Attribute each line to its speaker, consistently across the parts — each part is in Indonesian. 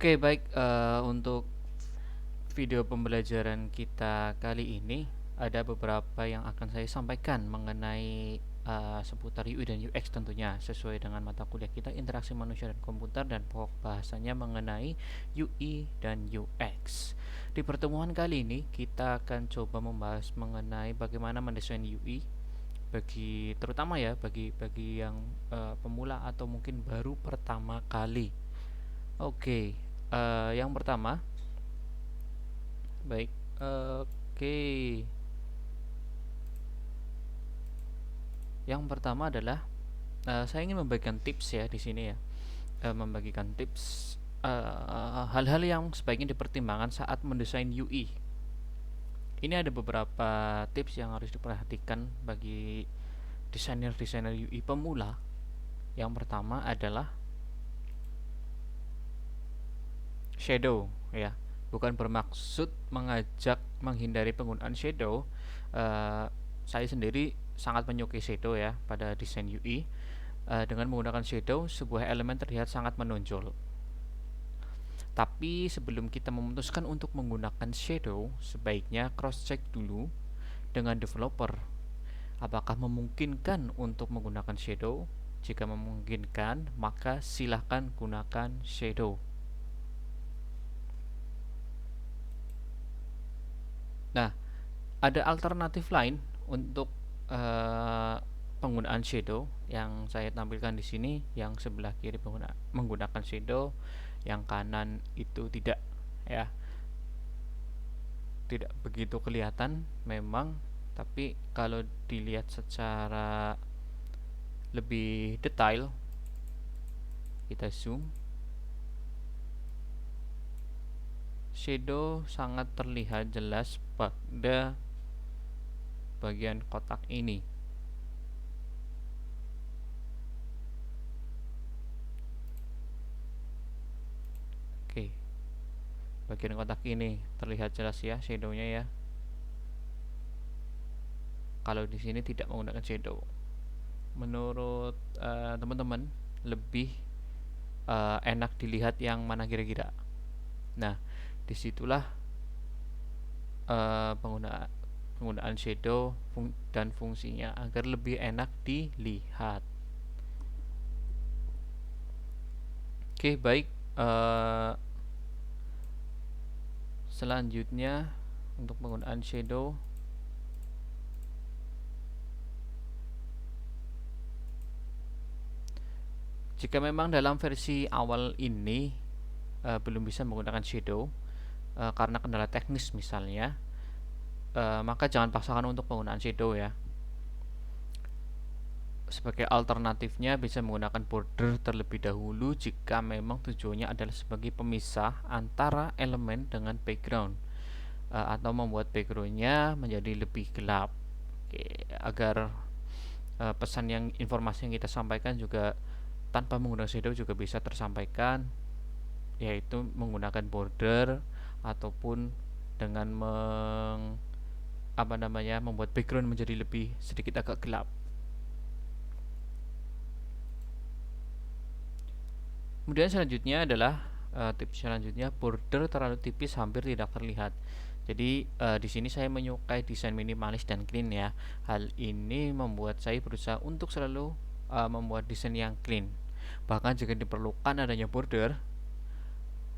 Speaker 1: Oke, baik. Untuk video pembelajaran kita kali ini ada beberapa yang akan saya sampaikan mengenai seputar UI dan UX tentunya sesuai dengan mata kuliah kita interaksi manusia dan komputer dan pokok bahasanya mengenai UI dan UX. Di pertemuan kali ini kita akan coba membahas mengenai bagaimana mendesain UI bagi terutama ya bagi yang pemula atau mungkin baru pertama kali. Oke, yang pertama, baik, oke, yang pertama adalah saya ingin membagikan tips ya di sini ya, membagikan tips hal-hal yang sebaiknya dipertimbangkan saat mendesain UI. Ini ada beberapa tips yang harus diperhatikan bagi desainer-desainer UI pemula. Yang pertama adalah shadow ya, bukan bermaksud mengajak menghindari penggunaan shadow. Saya sendiri sangat menyukai shadow ya pada desain UI. Dengan menggunakan shadow sebuah elemen terlihat sangat menonjol. Tapi sebelum kita memutuskan untuk menggunakan shadow, sebaiknya cross check dulu dengan developer apakah memungkinkan untuk menggunakan shadow. Jika memungkinkan, maka silahkan gunakan shadow. Nah, ada alternatif lain untuk uh, penggunaan shadow yang saya tampilkan di sini. Yang sebelah kiri menggunakan shadow, yang kanan itu tidak ya, tidak begitu kelihatan memang, tapi kalau dilihat secara lebih detail, kita zoom, shadow sangat terlihat jelas pada bagian kotak ini. Oke, bagian kotak ini terlihat jelas ya shadownya ya. Kalau di sini tidak menggunakan shadow. Menurut teman-teman lebih enak dilihat yang mana kira-kira? Nah, disitulah penggunaan shadow dan fungsinya agar lebih enak dilihat. Oke, baik. Selanjutnya untuk penggunaan shadow, jika memang dalam versi awal ini belum bisa menggunakan shadow karena kendala teknis misalnya, maka jangan paksakan untuk penggunaan shadow ya. Sebagai alternatifnya bisa menggunakan border terlebih dahulu jika memang tujuannya adalah sebagai pemisah antara elemen dengan background, atau membuat backgroundnya menjadi lebih gelap. Oke, agar pesan yang informasi yang kita sampaikan juga tanpa menggunakan shadow juga bisa tersampaikan, yaitu menggunakan border ataupun dengan membuat background menjadi lebih sedikit agak gelap. Kemudian selanjutnya adalah tips selanjutnya, border terlalu tipis hampir tidak terlihat. Jadi di sini saya menyukai desain minimalis dan clean ya. Hal ini membuat saya berusaha untuk selalu membuat desain yang clean. Bahkan jika diperlukan adanya border,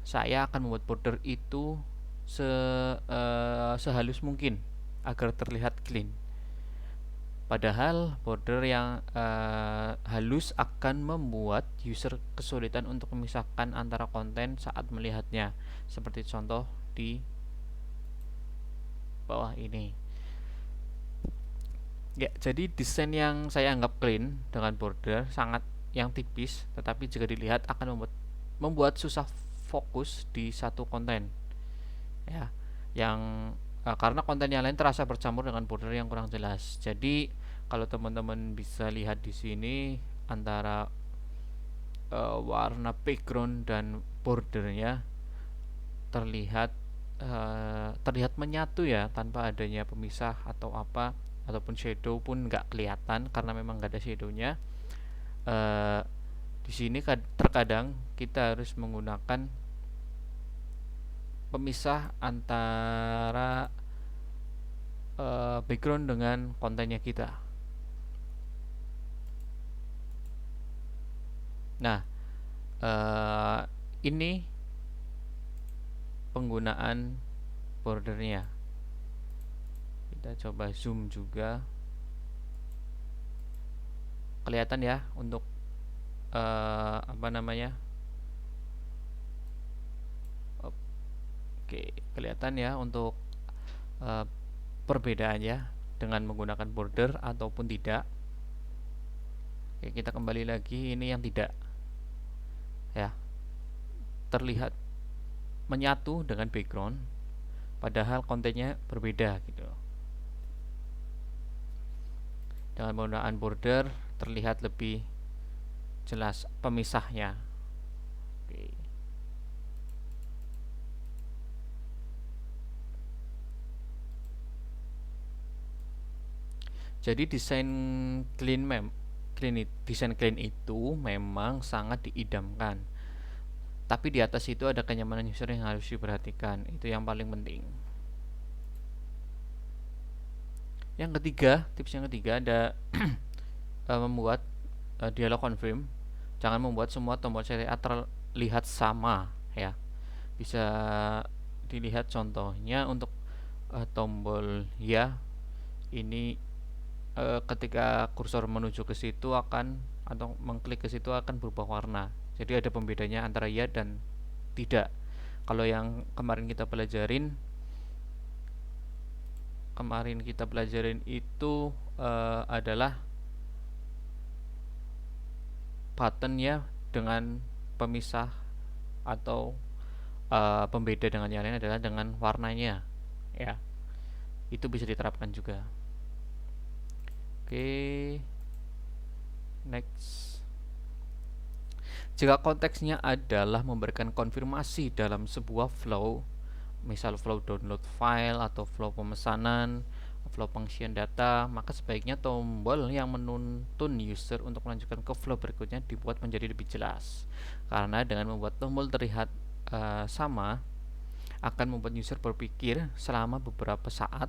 Speaker 1: saya akan membuat border itu sehalus mungkin agar terlihat clean. Padahal border yang halus akan membuat user kesulitan untuk memisahkan antara konten saat melihatnya, seperti contoh di bawah ini. Ya, jadi desain yang saya anggap clean dengan border sangat yang tipis, tetapi jika dilihat akan membuat susah fokus di satu konten. Ya, yang karena konten yang lain terasa bercampur dengan border yang kurang jelas. Jadi kalau teman-teman bisa lihat di sini antara warna background dan bordernya terlihat terlihat menyatu ya, tanpa adanya pemisah atau apa, ataupun shadow pun nggak kelihatan karena memang nggak ada shadownya. uh, di sini terkadang kita harus menggunakan pemisah antara background dengan kontennya kita. Nah, uh, ini penggunaan bordernya. Kita coba zoom juga, kelihatan ya untuk apa namanya. Oke, kelihatan ya untuk uh, perbedaannya dengan menggunakan border ataupun tidak. Oke, kita kembali lagi, ini yang tidak ya, terlihat menyatu dengan background padahal kontennya berbeda gitu. Dengan penggunaan border terlihat lebih jelas pemisahnya. Oke. Jadi desain clean itu memang sangat diidamkan. Tapi di atas itu ada kenyamanan user yang harus diperhatikan. Itu yang paling penting. Yang ketiga, tips yang ketiga ada membuat dialog confirm. Jangan membuat semua tombol CTA terlihat sama ya. Bisa dilihat contohnya untuk tombol ya, ini ketika kursor menuju ke situ akan, atau mengklik ke situ akan berubah warna. Jadi ada pembedanya antara ya dan tidak. Kalau yang kemarin kita pelajarin itu adalah button ya dengan pemisah atau pembeda dengan yang lain adalah dengan warnanya ya. Itu bisa diterapkan juga. Oke, next. Jika konteksnya adalah memberikan konfirmasi dalam sebuah flow, misal flow download file atau flow pemesanan, flow pengisian data, maka sebaiknya tombol yang menuntun user untuk melanjutkan ke flow berikutnya dibuat menjadi lebih jelas. Karena dengan membuat tombol terlihat sama akan membuat user berpikir selama beberapa saat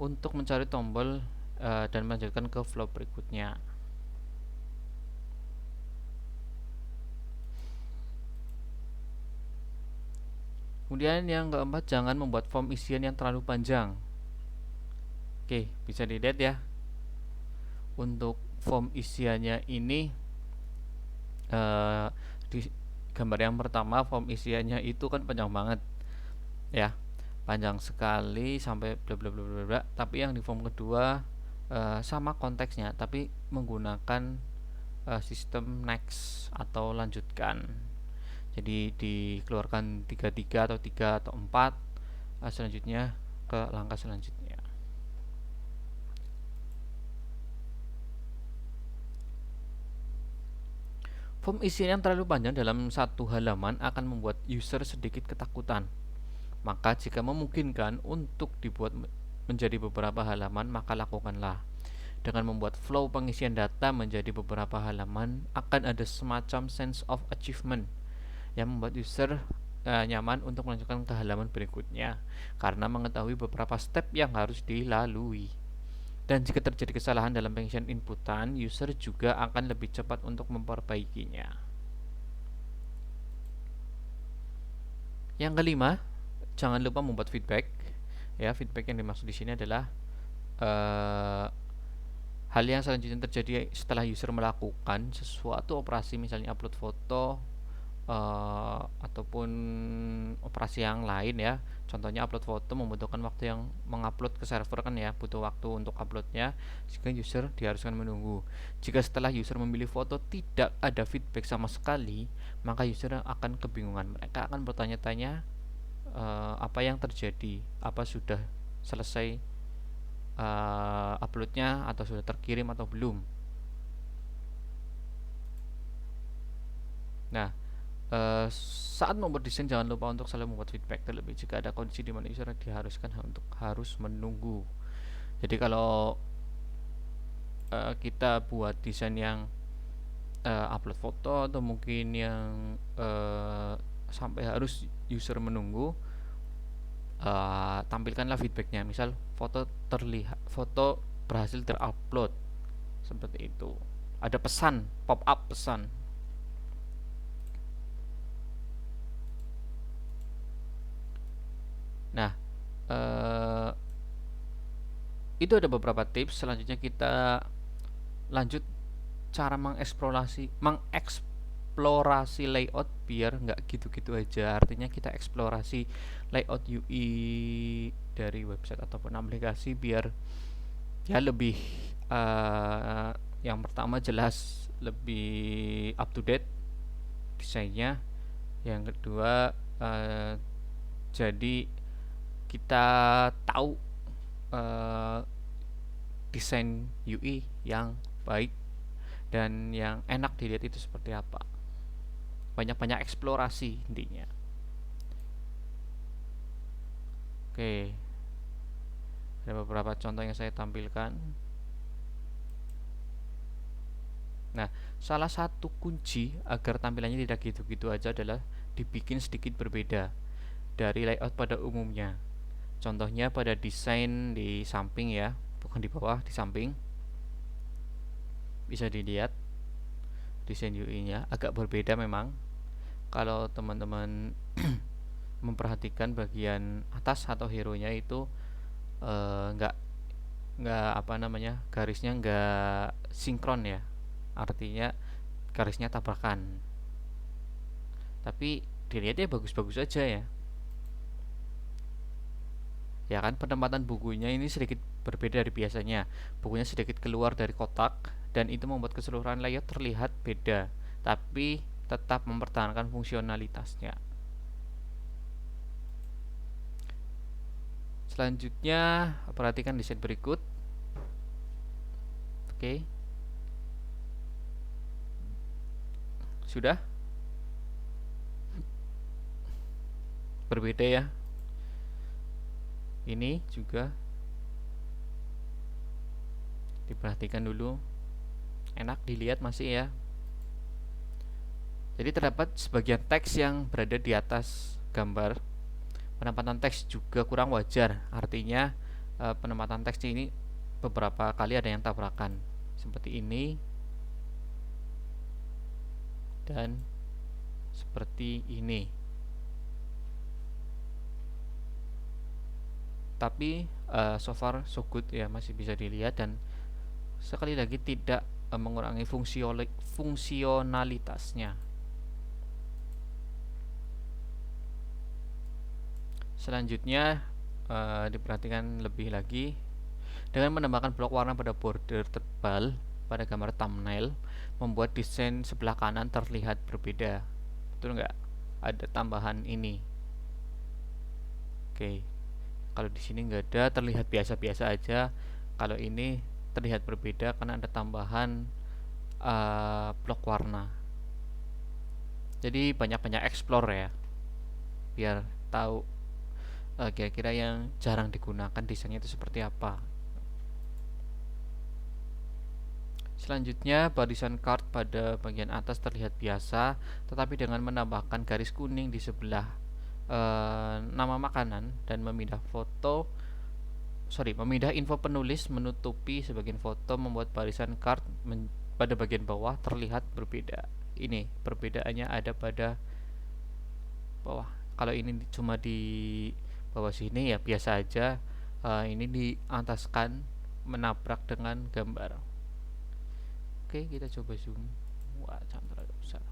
Speaker 1: untuk mencari tombol dan melanjutkan ke flow berikutnya. Kemudian yang keempat, jangan membuat form isian yang terlalu panjang. Oke, bisa dilihat ya. Untuk form isiannya ini di gambar yang pertama, form isiannya itu kan panjang banget ya, panjang sekali sampai bla bla bla bla bla. Tapi yang di form kedua sama konteksnya tapi menggunakan sistem next atau lanjutkan. Jadi dikeluarkan 33 atau 3 atau 4, selanjutnya ke langkah selanjutnya. Form isian yang terlalu panjang dalam satu halaman akan membuat user sedikit ketakutan. Maka jika memungkinkan untuk dibuat menjadi beberapa halaman, maka lakukanlah. Dengan membuat flow pengisian data menjadi beberapa halaman, akan ada semacam sense of achievement yang membuat user nyaman untuk melanjutkan ke halaman berikutnya karena mengetahui beberapa step yang harus dilalui. Dan jika terjadi kesalahan dalam pengisian inputan, user juga akan lebih cepat untuk memperbaikinya. Yang kelima, jangan lupa membuat feedback. Ya, feedback yang dimaksud di sini adalah hal yang selanjutnya terjadi setelah user melakukan sesuatu operasi, misalnya upload foto ataupun operasi yang lain ya. Contohnya upload foto membutuhkan waktu yang mengupload ke server kan ya, butuh waktu untuk uploadnya, sehingga user diharuskan menunggu. Jika setelah user memilih foto tidak ada feedback sama sekali, maka user akan kebingungan. Mereka akan bertanya-tanya apa yang terjadi, apa sudah selesai uploadnya atau sudah terkirim atau belum. Nah, saat membuat desain jangan lupa untuk selalu membuat feedback, terlebih jika ada kondisi di mana user diharuskan untuk harus menunggu. Jadi kalau kita buat desain yang upload foto atau mungkin yang sampai harus user menunggu, tampilkanlah feedbacknya, misal foto berhasil terupload, seperti itu. Ada pesan, pop up pesan. Nah, eh, itu ada beberapa tips. Selanjutnya kita lanjut cara mengeksplorasi layout biar nggak gitu-gitu aja. Artinya kita eksplorasi layout UI dari website ataupun aplikasi biar ya lebih, yang pertama jelas lebih up to date desainnya. Yang kedua, jadi kita tahu desain UI yang baik dan yang enak dilihat itu seperti apa. Banyak-banyak eksplorasi intinya. Oke, ada beberapa contoh yang saya tampilkan. Nah, salah satu kunci agar tampilannya tidak gitu-gitu aja adalah dibikin sedikit berbeda dari layout pada umumnya. Contohnya pada desain di samping ya, bukan di bawah, di samping. Bisa dilihat desain UI-nya agak berbeda memang. Kalau teman-teman memperhatikan bagian atas atau hero-nya itu, nggak apa namanya, garisnya nggak sinkron ya, artinya garisnya tabrakan. Tapi dilihatnya bagus-bagus aja ya. Ya kan, penempatan bukunya ini sedikit berbeda dari biasanya. Bukunya sedikit keluar dari kotak dan itu membuat keseluruhan layout terlihat beda, tapi tetap mempertahankan fungsionalitasnya. Selanjutnya, perhatikan desain berikut. Oke. Sudah? Berbeda ya. Ini juga diperhatikan dulu. Enak dilihat masih ya. Jadi terdapat sebagian teks yang berada di atas gambar. Penempatan teks juga kurang wajar. Artinya penempatan teks ini beberapa kali ada yang tabrakan. Seperti ini dan seperti ini. Tapi so far so good ya, masih bisa dilihat dan sekali lagi tidak mengurangi fungsionalitasnya. Selanjutnya, diperhatikan lebih lagi dengan menambahkan blok warna pada border tebal pada gambar thumbnail, membuat desain sebelah kanan terlihat berbeda. Betul nggak? Ada tambahan ini. Oke, kalau di sini nggak ada, terlihat biasa-biasa aja. Kalau ini terlihat berbeda karena ada tambahan blok warna. Jadi banyak-banyak explore ya, biar tahu kira-kira yang jarang digunakan desainnya itu seperti apa. Selanjutnya, barisan card pada bagian atas terlihat biasa, tetapi dengan menambahkan garis kuning di sebelah nama makanan dan memindah info penulis menutupi sebagian foto, membuat barisan card pada bagian bawah terlihat berbeda. Ini perbedaannya ada pada bawah. Kalau ini cuma di bawah sini ya biasa aja. Ini diataskan menabrak dengan gambar. Oke, kita coba zoom. Wah, jangan terlalu besar.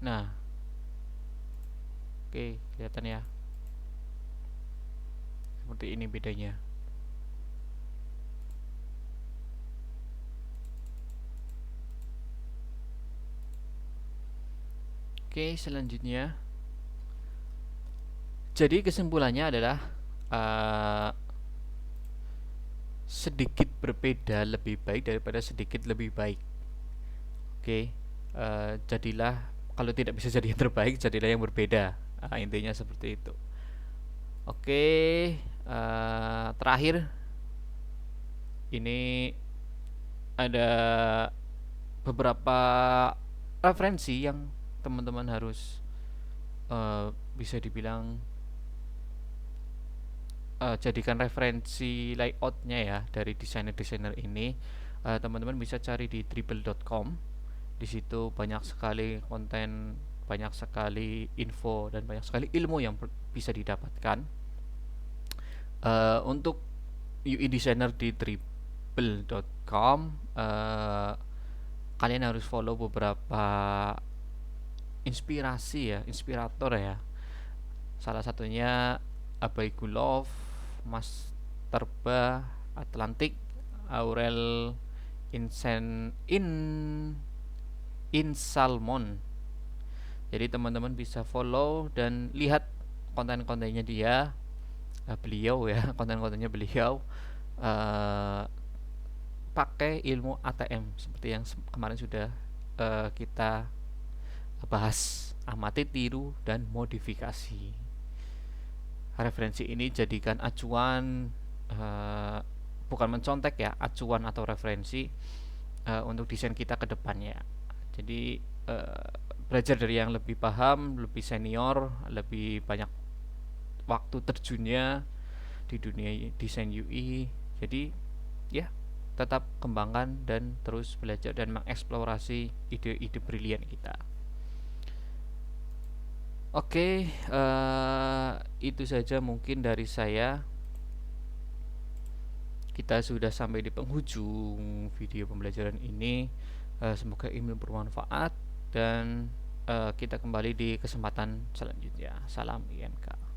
Speaker 1: Nah, oke, kelihatan ya. Seperti ini bedanya. Oke, selanjutnya. Jadi kesimpulannya adalah sedikit berbeda lebih baik daripada sedikit lebih baik. Oke, jadilah, kalau tidak bisa jadi yang terbaik, jadilah yang berbeda. Intinya seperti itu. Oke, terakhir ini ada beberapa referensi yang teman-teman harus bisa dibilang jadikan referensi layoutnya ya dari desainer-desainer ini. Teman-teman bisa cari di dribble.com. Di situ banyak sekali konten, banyak sekali info, dan banyak sekali ilmu yang bisa didapatkan. Untuk UI designer di dribble.com, kalian harus follow beberapa inspirasi ya, inspirator ya. Salah satunya Abai Gulov, Mas Terba, Atlantik, Aurel in Salmon. Jadi teman-teman bisa follow dan lihat konten-kontennya dia, beliau ya, konten-kontennya beliau, pakai ilmu ATM seperti yang kemarin sudah kita bahas, amati, tiru, dan modifikasi. Referensi ini jadikan acuan, bukan mencontek ya, acuan atau referensi untuk desain kita ke depannya. Jadi belajar dari yang lebih paham, lebih senior, lebih banyak waktu terjunnya di dunia desain UI. Jadi ya, tetap kembangkan dan terus belajar dan mengeksplorasi ide-ide brilian kita. Oke, itu saja mungkin dari saya. Kita sudah sampai di penghujung video pembelajaran ini. Semoga ilmu bermanfaat dan kita kembali di kesempatan selanjutnya. Salam IMK.